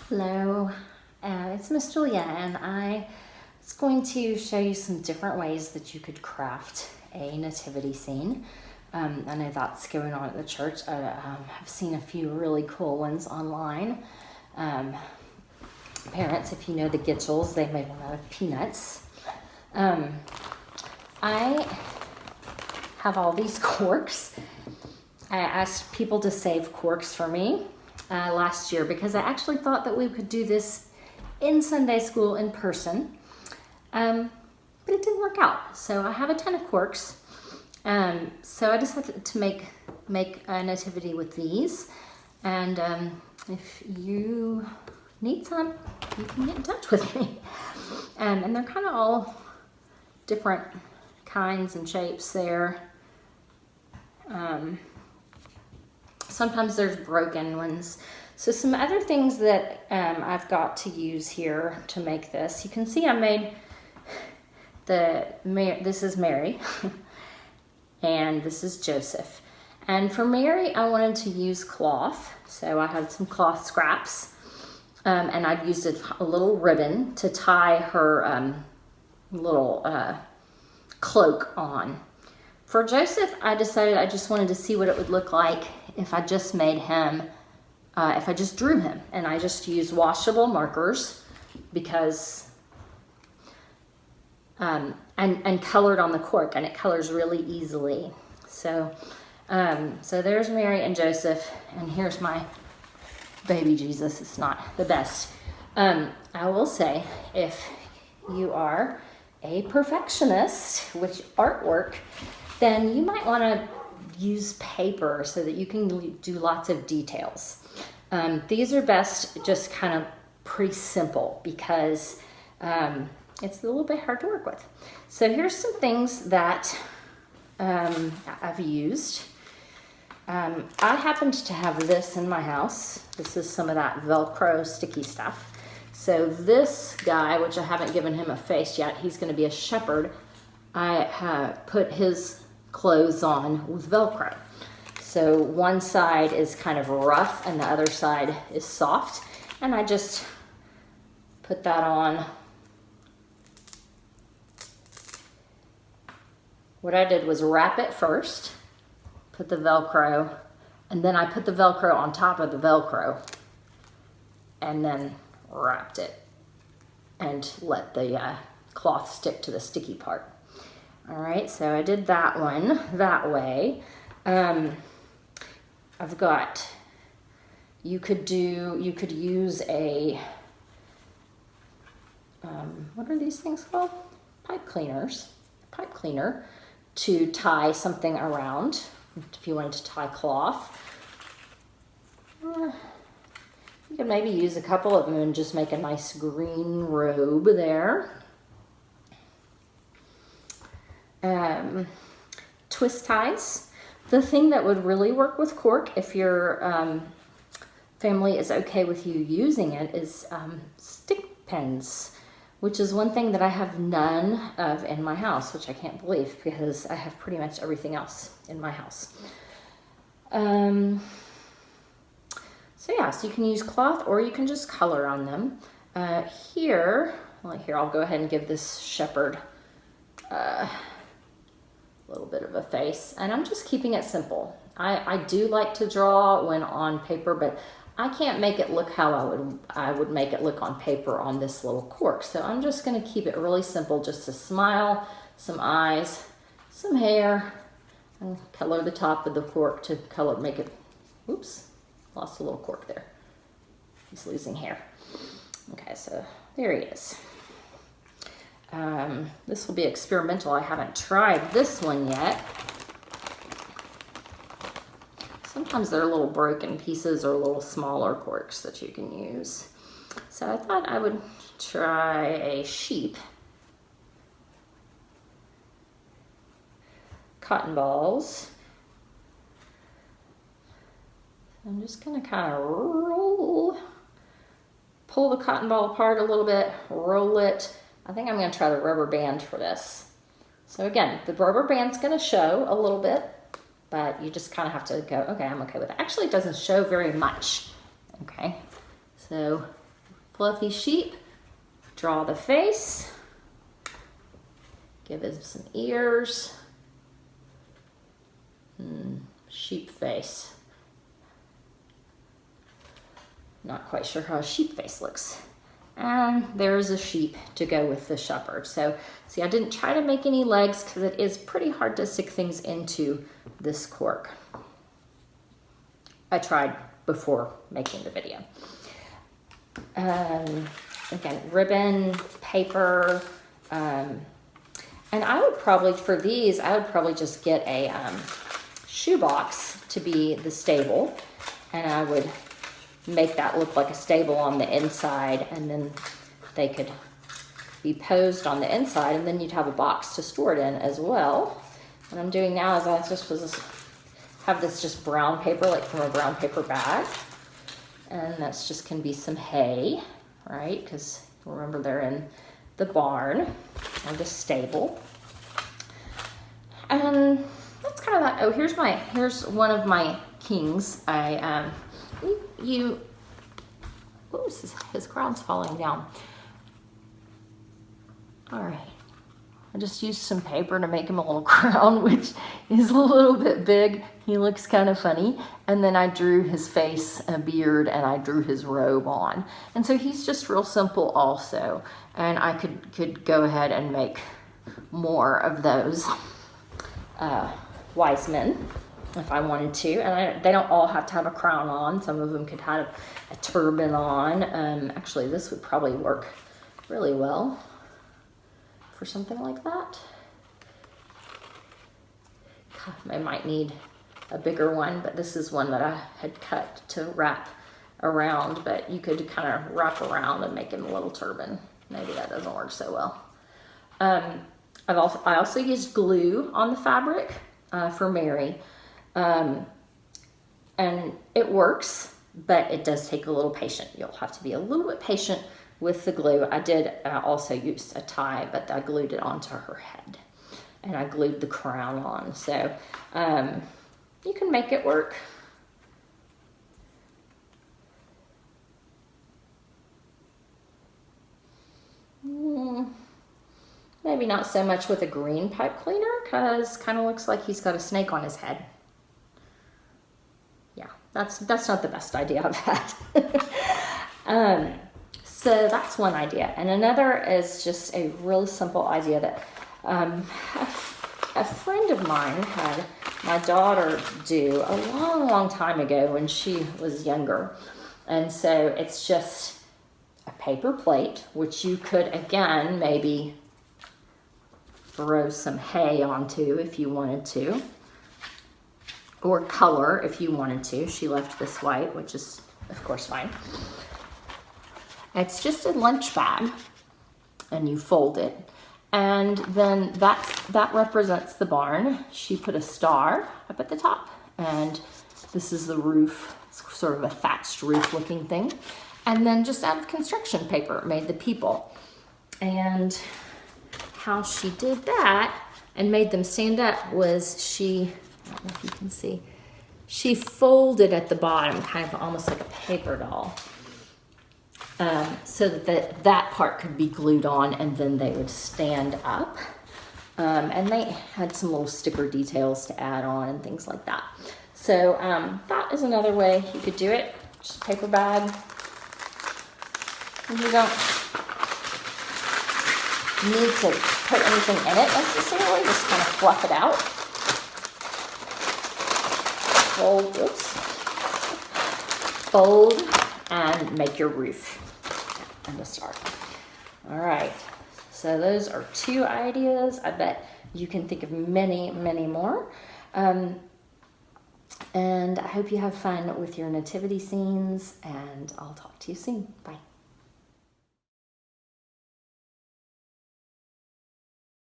Hello, it's Miss Julia, and I was going to show you some different ways that you could craft a nativity scene. I know that's going on at the church. I've seen a few really cool ones online. Parents, if you know the Gitchels, they made one out of peanuts. I have all these corks. I asked people to save corks for me last year because I actually thought that we could do this in Sunday school in person, but it didn't work out. So I have a ton of corks. So I decided to make a nativity with these, and if you need some, you can get in touch with me. And they're kind of all different kinds and shapes there. Sometimes there's broken ones. So some other things that I've got to use here to make this. You can see I made this is Mary and this is Joseph. And for Mary, I wanted to use cloth. So I had some cloth scraps and I used a little ribbon to tie her little cloak on. For Joseph, I decided I just wanted to see what it would look like if I just made him, if I just drew him. And I just used washable markers because, and colored on the cork, and it colors really easily. So, so there's Mary and Joseph, and here's my baby Jesus. It's not the best. I will say, if you are a perfectionist with artwork, then you might want to use paper so that you can do lots of details. These are best just kind of pretty simple because it's a little bit hard to work with. So here's some things that I've used. I happened to have this in my house. This is some of that Velcro sticky stuff. So this guy, which I haven't given him a face yet, he's going to be a shepherd. I have put his clothes on with Velcro. So one side is kind of rough and the other side is soft. And I just put that on. What I did was wrap it first, put the Velcro, and then I put the Velcro on top of the Velcro and then wrapped it and let the cloth stick to the sticky part. All right, so I did that one that way. I've got, you could use a, what are these things called? Pipe cleaner to tie something around if you wanted to tie cloth. You could maybe use a couple of them and just make a nice green robe there. Twist ties. The thing that would really work with cork, if your family is okay with you using it, is stick pins, which is one thing that I have none of in my house, which I can't believe because I have pretty much everything else in my house. So yeah, so you can use cloth or you can just color on them. Here, I'll go ahead and give this shepherd a little bit of a face, and I'm just keeping it simple. I do like to draw when on paper, but I can't make it look how I would make it look on paper on this little cork. So I'm just going to keep it really simple, just a smile, some eyes, some hair, and color the top of the cork to color, make it, oops, lost a little cork there. He's losing hair. Okay, so there he is. This will be experimental. I haven't tried this one yet. Sometimes they're little broken pieces or little smaller corks that you can use. So I thought I would try a sheep. Cotton balls. I'm just going to kind of pull the cotton ball apart a little bit, roll it. I think I'm going to try the rubber band for this. So again, the rubber band's going to show a little bit, but you just kind of have to go, okay, I'm okay with it. Actually, it doesn't show very much. Okay, so fluffy sheep. Draw the face. Give him some ears. Sheep face. Not quite sure how a sheep face looks. And there's a sheep to go with the shepherd. So see, I didn't try to make any legs because it is pretty hard to stick things into this cork. I tried before making the video. Again, ribbon, paper, and I would probably, for these, I would probably just get a shoebox to be the stable, and I would make that look like a stable on the inside, and then they could be posed on the inside, and then you'd have a box to store it in as well. What I'm doing now is I just have this just brown paper, like from a brown paper bag, and that's just can be some hay, right? Because remember they're in the barn or the stable. And that's kind of that. Oh, here's one of my kings. His crown's falling down. All right. I just used some paper to make him a little crown, which is a little bit big. He looks kind of funny. And then I drew his face, a beard, and I drew his robe on. And so he's just real simple also. And I could go ahead and make more of those wise men if I wanted to. And they don't all have to have a crown on. Some of them could have a turban on. Actually, this would probably work really well for something like that. I might need a bigger one, but this is one that I had cut to wrap around, but you could kind of wrap around and make him a little turban. Maybe that doesn't work so well. I also used glue on the fabric for Mary, and it works, but it does take a little patience. You'll have to be a little bit patient with the glue. I did also use a tie, but I glued it onto her head, and I glued the crown on. So you can make it work. Maybe not so much with a green pipe cleaner, because kind of looks like he's got a snake on his head. Yeah, that's not the best idea I've had. So that's one idea. And another is just a really simple idea that a friend of mine had my daughter do a long, long time ago when she was younger. And so it's just a paper plate, which you could, again, maybe throw some hay onto if you wanted to, or color if you wanted to. She left this white, which is, of course, fine. It's just a lunch bag, and you fold it, and then that represents the barn. She put a star up at the top, and this is the roof. It's sort of a thatched roof looking thing. And then just out of construction paper made the people. And how she did that and made them stand up was I don't know if you can see, she folded at the bottom, kind of almost like a paper doll, so that part could be glued on, and then they would stand up. And they had some little sticker details to add on and things like that. So that is another way you could do it. Just a paper bag. And you don't need to put anything in it necessarily, just kind of fluff it out. Fold and make your roof and a star. All right, so those are 2 ideas. I bet you can think of many, many more. And I hope you have fun with your nativity scenes, and I'll talk to you soon. Bye.